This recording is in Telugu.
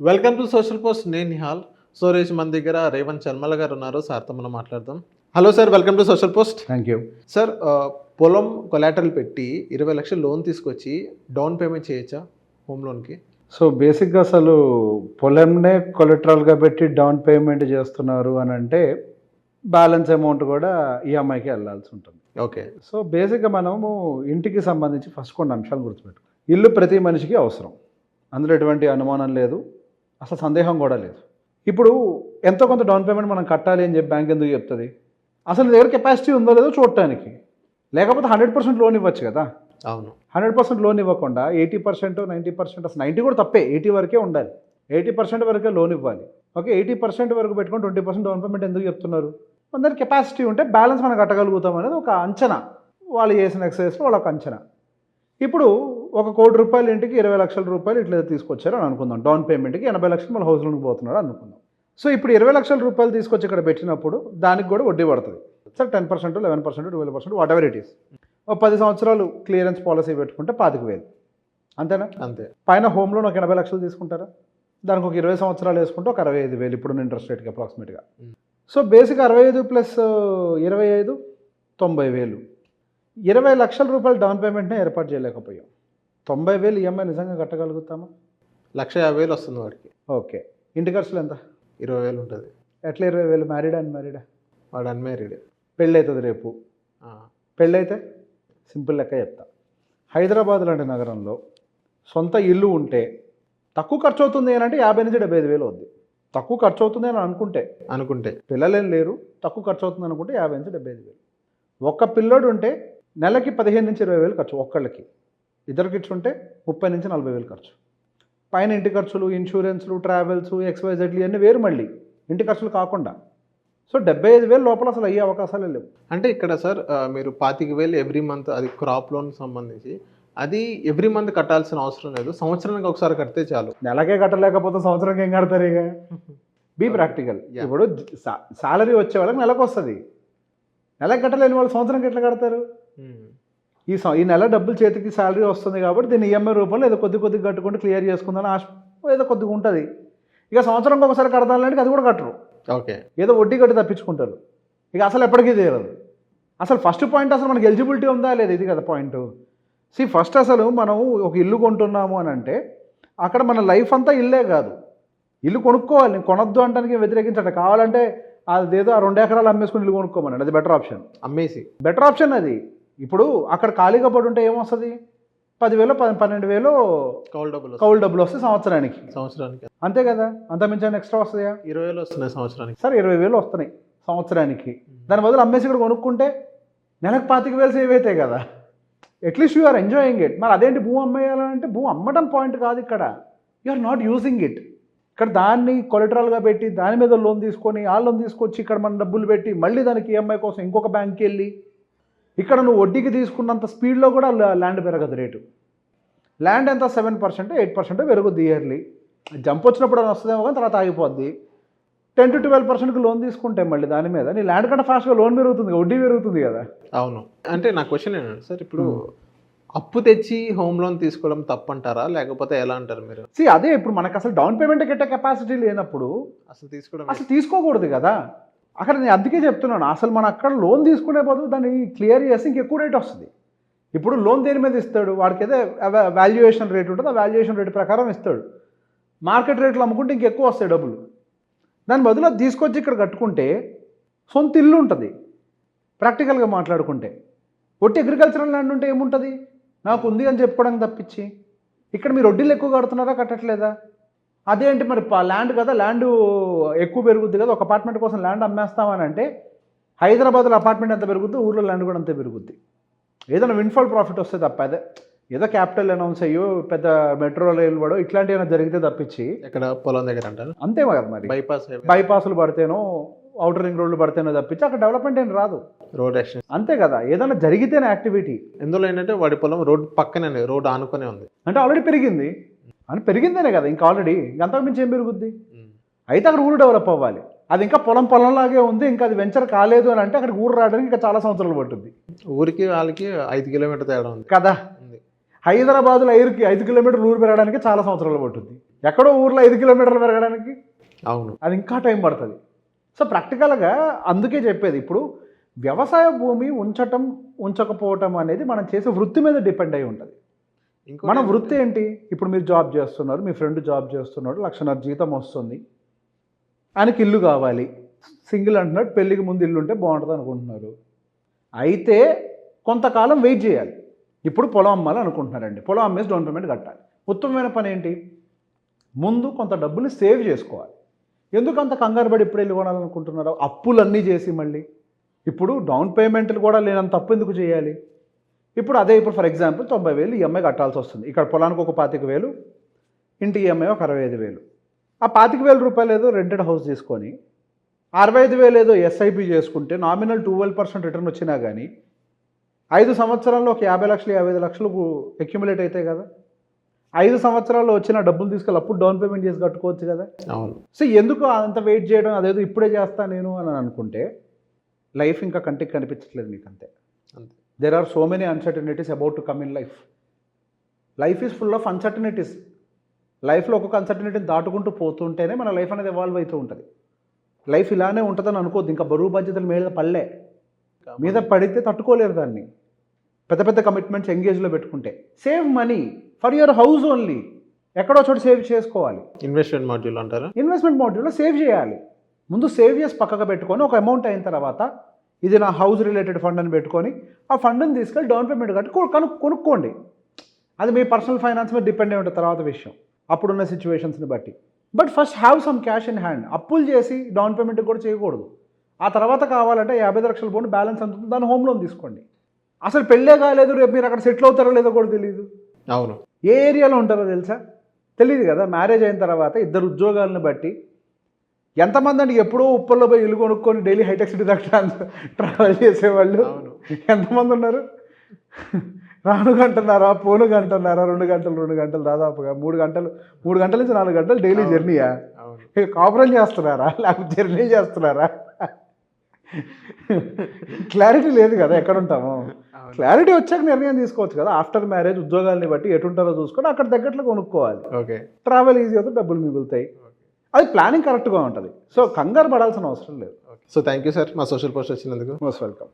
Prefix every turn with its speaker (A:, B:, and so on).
A: Welcome to social post. నేను నిహాల్. సురేష్ మన దగ్గర రేవంత్ చల్మల గారు ఉన్నారు. సార్తో మనం మాట్లాడదాం. Hello sir, welcome to social post.
B: Thank you.
A: Sir, పొలం కొలాటరల్ పెట్టి 20 లక్షలు లోన్ తీసుకొచ్చి డౌన్ పేమెంట్ చేయొచ్చా హోమ్ లోన్కి?
B: సో బేసిక్గా అసలు పొలంనే కొలెటరల్గా పెట్టి డౌన్ పేమెంట్ చేస్తున్నారు అని అంటే బ్యాలెన్స్ అమౌంట్ కూడా ఈఎంఐకి వెళ్ళాల్సి ఉంటుంది.
A: ఓకే.
B: సో బేసిక్గా మనము ఇంటికి సంబంధించి ఫస్ట్ కొన్ని అంశాలు గుర్తుపెట్టు. ఇల్లు ప్రతి మనిషికి అవసరం, అందులో ఎటువంటి అనుమానం లేదు, అసలు సందేహం కూడా లేదు. ఇప్పుడు ఎంతో కొంత డౌన్ పేమెంట్ మనం కట్టాలి అని చెప్పి బ్యాంక్ ఎందుకు చెప్తుంది? అసలు నీ దగ్గర కెపాసిటీ ఉందో లేదో చూడటానికి. లేకపోతే 100% లోన్ ఇవ్వచ్చు కదా.
A: అవును.
B: 100% లోన్ ఇవ్వకుండా 80%, 90%, అసలు 90 కూడా తప్పే, 80 వరకే ఉండాలి. 80% వరకే లోన్ ఇవ్వాలి. ఓకే, 80% వరకు పెట్టుకొని 20% డౌన్ పేమెంట్ ఎందుకు చెప్తున్నారు? మన దగ్గర కెపాసిటీ ఉంటే బ్యాలెన్స్ మనం కట్టగలుగుతాం అనేది ఒక అంచనా, వాళ్ళు చేసిన ఎక్సర్సైజ్లో వాళ్ళ ఒక అంచనా. ఇప్పుడు ఒక ₹1 కోటి ఇంటికి 20 లక్షల రూపాయలు ఇట్లా తీసుకొచ్చారు అని అనుకుందాం. డౌన్ పేమెంట్కి 80 లక్షలు మళ్ళీ హౌస్ లోన్కి పోతున్నాడు అనుకుందాం. సో ఇప్పుడు 20 లక్షల రూపాయలు తీసుకొచ్చి ఇక్కడ పెట్టినప్పుడు దానికి కూడా వడ్డీ పడుతుంది. Sir 10%, 11%, 12%, what ever it is. ఒక 10 సంవత్సరాలు క్లియరెన్స్ పాలసీ పెట్టుకుంటే 25,000, అంతేనా?
A: అంతే.
B: పైన హోమ్ లోన్ ఒక 80 లక్షలు తీసుకుంటారా? దానికి ఒక 20 సంవత్సరాలు వేసుకుంటే ఒక 65,000 ఇప్పుడున్న ఇంట్రెస్ట్ రేట్కి అప్రాక్సిమేట్గా. So basic 65 plus 25 90,000. 20 లక్షల రూపాయలు డౌన్ పేమెంట్నే ఏర్పాటు చేయలేకపోయాం. 90,000 ఈఎంఐ నిజంగా కట్టగలుగుతామా?
A: 1,50,000 వస్తుంది వాడికి.
B: ఓకే, ఇంటి ఖర్చులు ఎంత?
A: 20,000 ఉంటుంది.
B: ఎట్లా 20,000? మ్యారీడా అన్మ్యారీడా?
A: వాడు అన్మ్యారీడ్.
B: పెళ్ళి అవుతుంది రేపు. పెళ్ళైతే సింపుల్ లెక్క చెప్తా. హైదరాబాద్ లాంటి నగరంలో సొంత ఇల్లు ఉంటే తక్కువ ఖర్చు అవుతుంది అని అంటే 50,000 నుంచి 75,000 అవుద్ది. తక్కువ ఖర్చు అవుతుంది అని అనుకుంటే పిల్లలేం లేరు, తక్కువ ఖర్చు అవుతుంది అనుకుంటే 50,000 నుంచి 75,000. ఒక్క పిల్లోడు ఉంటే నెలకి 15,000 నుంచి 20,000 ఖర్చు ఒక్కళ్ళకి. ఇద్దరు కిడ్స్ ఉంటే 30,000 నుంచి 40,000 ఖర్చు. పైన ఇంటి ఖర్చులు, ఇన్సూరెన్స్లు, ట్రావెల్స్, XYZలు ఇవన్నీ వేరు మళ్ళీ ఇంటి ఖర్చులు కాకుండా. సో 75,000 లోపల అసలు అయ్యే అవకాశాలే లేవు.
A: అంటే ఇక్కడ సార్ మీరు 25,000 ఎవ్రీ మంత్, అది క్రాప్ లోన్ సంబంధించి, అది ఎవ్రీ మంత్ కట్టాల్సిన అవసరం లేదు, సంవత్సరానికి ఒకసారి కడితే చాలు.
B: నెలకే కట్టలేకపోతే సంవత్సరానికి ఏం కడతారు? ఇక బీ ప్రాక్టికల్. ఇప్పుడు సాలరీ వచ్చే వాళ్ళకి నెలకు వస్తుంది, నెలకు కట్టలేని వాళ్ళు సంవత్సరానికి ఎట్లా కడతారు? ఈ నెల డబ్బులు చేతికి శాలరీ వస్తుంది కాబట్టి దీన్ని ఈఎంఐ రూపంలో ఏదో కొద్ది కట్టుకుంటూ క్లియర్ చేసుకుందని ఆశ ఏదో కొద్దిగా ఉంటుంది. ఇక సంవత్సరంకి ఒకసారి కడతానంటే అది కూడా కట్టరు.
A: ఓకే,
B: ఏదో వడ్డీ కట్టి తప్పించుకుంటారు. ఇక అసలు ఎప్పటికీ తీరదు. అసలు ఫస్ట్ పాయింట్ అసలు మనకి ఎలిజిబిలిటీ ఉందా లేదా, ఇది కదా పాయింట్. ఫస్ట్ అసలు మనం ఒక ఇల్లు కొంటున్నాము అని అంటే అక్కడ మన లైఫ్ అంతా ఇల్లే కాదు, ఇల్లు కొనుక్కోవాలి. నేను కొనొద్దు అంటానికి వ్యతిరేకించట. కావాలంటే అదేదో 2 ఎకరాలు అమ్మేసుకుని ఇల్లు కొనుక్కోమని, అది బెటర్ ఆప్షన్. బెటర్ ఆప్షన్ అది. ఇప్పుడు అక్కడ ఖాళీగా పడి ఉంటే ఏమొస్తుంది? 10,000, 12,000 కౌలు డబ్బులు వస్తాయి సంవత్సరానికి. అంతే కదా, అంతమించి ఎక్స్ట్రా వస్తాయా?
A: 20,000 వస్తున్నాయి సంవత్సరానికి.
B: సరే 20,000 వస్తున్నాయి సంవత్సరానికి. దాని బదులు అమ్మేసి ఇక్కడ కొనుక్కుంటే నెలకు 25,000 సేవ్ అవుతాయి కదా. At least you are enjoying it. మరి అదేంటి భూమి అమ్మేయాలంటే, భూమి అమ్మటం పాయింట్ కాదు ఇక్కడ, you are not using it. ఇక్కడ దాన్ని కొలెటరల్గా పెట్టి దాని మీద లోన్ తీసుకొని ఆ లోన్ తీసుకొచ్చి ఇక్కడ మన డబ్బులు పెట్టి మళ్ళీ దానికి ఈఎంఐ కోసం ఇంకొక బ్యాంక్కి వెళ్ళి ఇక్కడ నువ్వు వడ్డీకి తీసుకున్నంత స్పీడ్లో కూడా ల్యాండ్ పెరగదు రేటు. ల్యాండ్ ఎంత 7%, 8% పెరుగుద్ది ఇయర్లీ. జంప్ వచ్చినప్పుడు అని వస్తుందేమో కానీ తర్వాత ఆగిపోద్ది. 10 to 12% లోన్ తీసుకుంటే మళ్ళీ దాని మీద నీ ల్యాండ్ కంటే ఫాస్ట్గా లోన్ పెరుగుతుంది, వడ్డీ పెరుగుతుంది కదా.
A: అవును. అంటే నా క్వశ్చన్ ఏంటంటే సార్, ఇప్పుడు అప్పు తెచ్చి హోమ్ లోన్ తీసుకోవడం తప్పంటారా, లేకపోతే ఎలా అంటారు మీరు?
B: అదే, ఇప్పుడు మనకు అసలు డౌన్ పేమెంట్ కట్టే కెపాసిటీ లేనప్పుడు అసలు తీసుకోకూడదు కదా. అక్కడ నేను అందుకే చెప్తున్నాను, అసలు మనం అక్కడ లోన్ తీసుకునే బదులు దాన్ని క్లియర్ చేసి ఇంకెక్కువ రేట్ వస్తుంది. ఇప్పుడు లోన్ దేని మీద ఇస్తాడు? వాడికి ఏదో వాల్యుయేషన్ రేట్ ఉంటుంది, ఆ వాల్యుయేషన్ రేట్ ప్రకారం ఇస్తాడు. మార్కెట్ రేట్లు అమ్ముకుంటే ఇంకెక్కువ వస్తాయి డబ్బులు. దాని బదులు అది తీసుకొచ్చి ఇక్కడ కట్టుకుంటే సొంత ఇల్లు ఉంటుంది. ప్రాక్టికల్గా మాట్లాడుకుంటే ఒట్టి అగ్రికల్చరల్ ల్యాండ్ ఉంటే ఏముంటుంది? నాకు ఉంది అని చెప్పుకోవడానికి తప్పించి ఇక్కడ మీరు వడ్డీలు ఎక్కువ కడుతున్నారా, కట్టట్లేదా? అదేంటి మరి ల్యాండ్ కదా, ల్యాండ్ ఎక్కువ పెరుగుద్ది కదా, ఒక అపార్ట్మెంట్ కోసం ల్యాండ్ అమ్మేస్తామని అంటే హైదరాబాద్లో అపార్ట్మెంట్ ఎంత పెరుగుద్ది, ఊళ్ళో ల్యాండ్ కూడా అంతే పెరుగుద్ది. ఏదైనా విన్ఫాల్ ప్రాఫిట్ వస్తే తప్ప, అదే ఏదో క్యాపిటల్ అనౌన్స్ అయ్యో పెద్ద మెట్రో రైల్ పడో ఇట్లాంటివి ఏమైనా జరిగితే తప్పించి
A: ఇక్కడ పొలం దగ్గర అంటారు అంతే
B: కదా. మరి బైపాస్లు పడితేనో అవుటర్ రింగ్ రోడ్లు పడితేనో తప్పించి అక్కడ డెవలప్మెంట్ ఏం రాదు.
A: రోడ్ యాక్షన్ అంతే
B: కదా, ఏదైనా జరిగితేనే యాక్టివిటీ.
A: ఇందులో ఏంటంటే వాడి పొలం రోడ్ పక్కనే, రోడ్ ఆనుకునే ఉంది
B: అంటే ఆల్రెడీ పెరిగింది అని, పెరిగిందేనే కదా ఇంకా ఆల్రెడీ. అంతకు మించి ఏం పెరుగుద్ది? అయితే అక్కడ ఊరు డెవలప్ అవ్వాలి. అది ఇంకా పొలంలాగే ఉంది, ఇంకా అది వెంచర్ కాలేదు అని అంటే అక్కడికి ఊరు రావడానికి ఇంకా చాలా సంవత్సరాలు పట్టుద్ది.
A: ఊరికి వాళ్ళకి 5 కిలోమీటర్ తేడా ఉంది
B: కదా. హైదరాబాద్లో 5 కిలోమీటర్లు ఊరు పెరగడానికి చాలా సంవత్సరాలు పట్టుద్ది. ఎక్కడో ఊర్లో 5 కిలోమీటర్లు పెరగడానికి
A: అవును.
B: అది ఇంకా టైం పడుతుంది. సో ప్రాక్టికల్గా అందుకే చెప్పేది, ఇప్పుడు వ్యవసాయ భూమి ఉంచటం ఉంచకపోవటం అనేది మనం చేసే వృత్తి మీద డిపెండ్ అయి ఉంటుంది. మన వృత్తి ఏంటి? ఇప్పుడు మీరు జాబ్ చేస్తున్నారు, మీ ఫ్రెండ్ జాబ్ చేస్తున్నాడు, 1,50,000 జీతం వస్తుంది, ఆయనకి ఇల్లు కావాలి, సింగిల్ అంటున్నాడు, పెళ్ళికి ముందు ఇల్లు ఉంటే బాగుంటుంది అనుకుంటున్నారు. అయితే కొంతకాలం వెయిట్ చేయాలి. ఇప్పుడు పొలం అమ్మాలి అనుకుంటున్నారండి, పొలం అమ్మేసి డౌన్ పేమెంట్ కట్టాలి. ఉత్తమమైన పని ఏంటి? ముందు కొంత డబ్బులు సేవ్ చేసుకోవాలి. ఎందుకు అంత కంగారు పడి ఇప్పుడు వెళ్ళి కొనాలనుకుంటున్నారు? అప్పులన్నీ చేసి మళ్ళీ ఇప్పుడు డౌన్ పేమెంట్లు కూడా లేనంత అప్పు ఎందుకు చేయాలి? ఇప్పుడు ఫర్ ఎగ్జాంపుల్ 90,000 ఈఎంఐ కట్టాల్సి వస్తుంది. ఇక్కడ పొలానికి ఒక 25,000, ఇంటి ఈఎంఐ ఒక 65,000. ఆ 25,000 రూపాయలు ఏదో రెంటెడ్ హౌస్ తీసుకొని 65,000 ఏదో ఎస్ఐపి చేసుకుంటే నామినల్ 12% రిటర్న్ వచ్చినా కానీ 5 సంవత్సరాల్లో ఒక 50 లక్షలు 55 లక్షలు అక్యుములేట్ అవుతాయి కదా. 5 సంవత్సరాల్లో వచ్చిన డబ్బులు తీసుకెళ్ళి అప్పుడు డౌన్ పేమెంట్ చేసి కట్టుకోవచ్చు కదా.
A: అవును.
B: సో ఎందుకు అంత వెయిట్ చేయడం, అదేదో ఇప్పుడే చేస్తా నేను అని అనుకుంటే లైఫ్ ఇంకా కంటికి కనిపించట్లేదు మీకు, అంతే. There are so many uncertainties about to come in life. Life is full of uncertainties. లైఫ్లో ఒక్కొక్క అన్సర్టనిటీని దాటుకుంటూ పోతుంటేనే మన లైఫ్ అనేది ఎవాల్వ్ అవుతూ ఉంటుంది. లైఫ్ ఇలానే ఉంటుందని అనుకోద్దు. ఇంకా బరువు బాధ్యతలు మీద పడితే తట్టుకోలేరు దాన్ని. పెద్ద పెద్ద కమిట్మెంట్స్ ఎంగేజ్లో పెట్టుకుంటే save money for your house only. ఎక్కడో చోట సేవ్ చేసుకోవాలి.
A: ఇన్వెస్ట్మెంట్ మాడ్యూల్ అంటారా?
B: ఇన్వెస్ట్మెంట్ మాడ్యూల్లో సేవ్ చేయాలి. ముందు సేవ్ చేసి పక్కకు పెట్టుకొని ఒక అమౌంట్ అయిన తర్వాత ఇది నా హౌస్ రిలేటెడ్ ఫండ్ అని పెట్టుకొని ఆ ఫండ్ని తీసుకెళ్ళి డౌన్ పేమెంట్ కట్టి కొనుక్కోండి. అది మీ పర్సనల్ ఫైనాన్స్ మీద డిపెండ్ అయి ఉంటుంది తర్వాత విషయం, అప్పుడున్న సిచ్యువేషన్స్ని బట్టి. But first have some cash in hand. అప్పులు చేసి డౌన్ పేమెంట్ కూడా చేయకూడదు. ఆ తర్వాత కావాలంటే 50 లక్షల పోండి, బ్యాలెన్స్ ఎంత ఉంటుందో దాన్ని హోమ్ లోన్ తీసుకోండి. అసలు పెళ్ళే కాలేదు, రేపు మీరు అక్కడ సెటిల్ అవుతారో లేదో కూడా తెలియదు.
A: అవును.
B: ఏ ఏరియాలో ఉంటారో తెలుసా? తెలియదు కదా. మ్యారేజ్ అయిన తర్వాత ఇద్దరు ఉద్యోగాలను బట్టి ఎంతమంది అండి ఎప్పుడో ఉప్పల్లో పోయి ఇల్లు కొనుక్కొని డైలీ హైటెక్ సిటీ దాకా ట్రావెల్ చేసేవాళ్ళు ఎంతమంది ఉన్నారు? రాను గంటన్నారా, పోను గంటన్నారా, 2 గంటలు దాదాపుగా 3 గంటల నుంచి 4 గంటలు డైలీ జర్నీయా? కాపురం చేస్తున్నారా లేకపోతే జర్నీ చేస్తున్నారా? క్లారిటీ లేదు కదా ఎక్కడ ఉంటామో. క్లారిటీ వచ్చాక నిర్ణయం తీసుకోవచ్చు కదా. ఆఫ్టర్ మ్యారేజ్ ఉద్యోగాల్ని బట్టి ఎటుంటారో చూసుకొని అక్కడ తగ్గట్లు కొనుక్కోవాలి. ట్రావెల్ ఈజీ అవుతుంది, డబ్బులు మిగులుతాయి. అది ప్లానింగ్ కరెక్ట్గా ఉంటుంది. సో కంగారు పడాల్సిన అవసరం లేదు.
A: సో థ్యాంక్ యూ సార్, మా సోషల్ పోస్ట్ వచ్చినందుకు.
B: Most welcome.